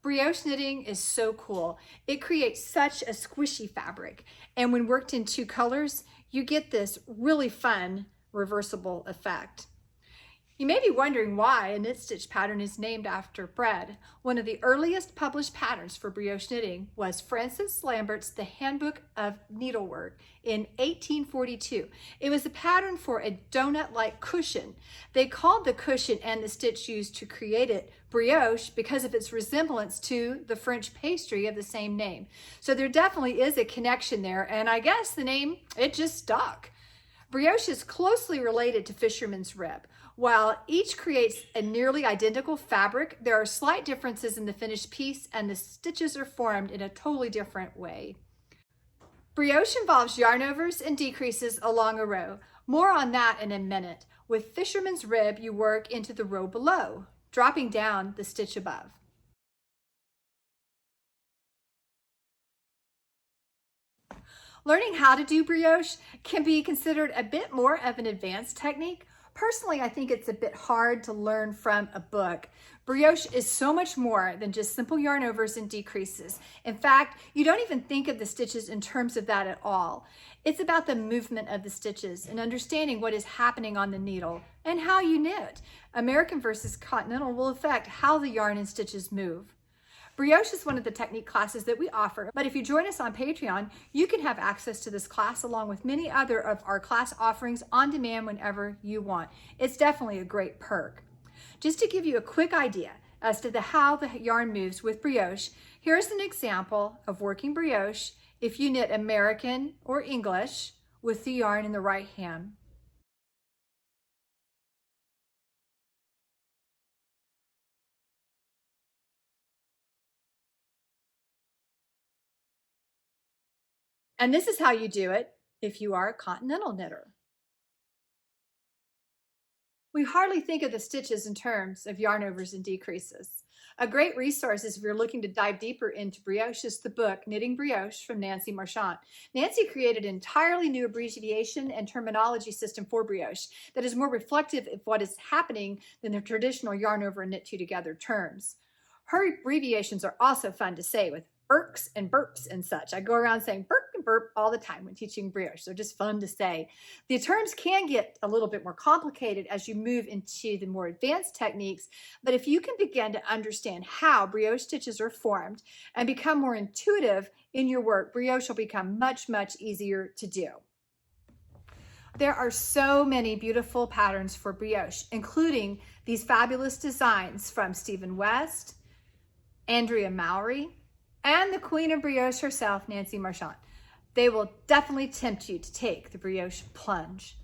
Brioche knitting is so cool. It creates such a squishy fabric. And when worked in two colors, you get this really fun reversible effect. You may be wondering why a knit stitch pattern is named after bread. One of the earliest published patterns for brioche knitting was Frances Lambert's The Handbook of Needlework in 1842. It was a pattern for a donut-like cushion. They called the cushion and the stitch used to create it brioche because of its resemblance to the French pastry of the same name. So there definitely is a connection there, and I guess the name, it just stuck. Brioche is closely related to fisherman's rib. While each creates a nearly identical fabric, there are slight differences in the finished piece and the stitches are formed in a totally different way. Brioche involves yarn overs and decreases along a row. More on that in a minute. With fisherman's rib, you work into the row below, dropping down the stitch above. Learning how to do brioche can be considered a bit more of an advanced technique. Personally, I think it's a bit hard to learn from a book. Brioche is so much more than just simple yarn overs and decreases. In fact, you don't even think of the stitches in terms of that at all. It's about the movement of the stitches and understanding what is happening on the needle and how you knit. American versus continental will affect how the yarn and stitches move. Brioche is one of the technique classes that we offer, but if you join us on Patreon, you can have access to this class along with many other of our class offerings on demand whenever you want. It's definitely a great perk. Just to give you a quick idea as to how the yarn moves with brioche, here's an example of working brioche if you knit American or English with the yarn in the right hand. And this is how you do it if you are a continental knitter. We hardly think of the stitches in terms of yarn overs and decreases. A great resource is if you're looking to dive deeper into brioche is the book Knitting Brioche from Nancy Marchant. Nancy created an entirely new abbreviation and terminology system for brioche that is more reflective of what is happening than the traditional yarn over and knit two together terms. Her abbreviations are also fun to say with irks and burps and such. I go around saying burp and burp all the time when teaching brioche. They're just fun to say. The terms can get a little bit more complicated as you move into the more advanced techniques, but if you can begin to understand how brioche stitches are formed and become more intuitive in your work, brioche will become much, much easier to do. There are so many beautiful patterns for brioche, including these fabulous designs from Stephen West, Andrea Mowry, and the queen of brioche herself, Nancy Marchant. They will definitely tempt you to take the brioche plunge.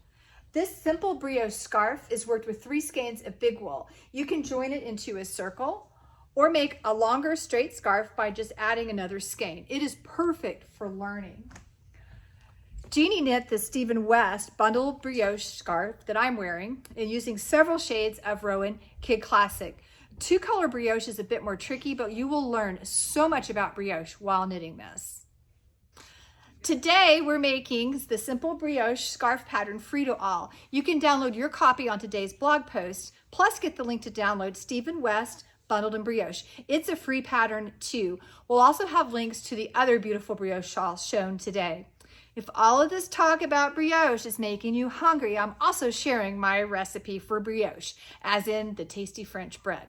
This simple brioche scarf is worked with 3 skeins of big wool. You can join it into a circle or make a longer straight scarf by just adding another skein. It is perfect for learning. Jeannie knit the Stephen West bundle brioche scarf that I'm wearing and using several shades of Rowan Kid Classic. 2-color brioche is a bit more tricky, but you will learn so much about brioche while knitting this. Today, we're making the simple brioche scarf pattern free to all. You can download your copy on today's blog post, plus get the link to download Stephen West Bundled in Brioche. It's a free pattern too. We'll also have links to the other beautiful brioche shawls shown today. If all of this talk about brioche is making you hungry, I'm also sharing my recipe for brioche, as in the tasty French bread.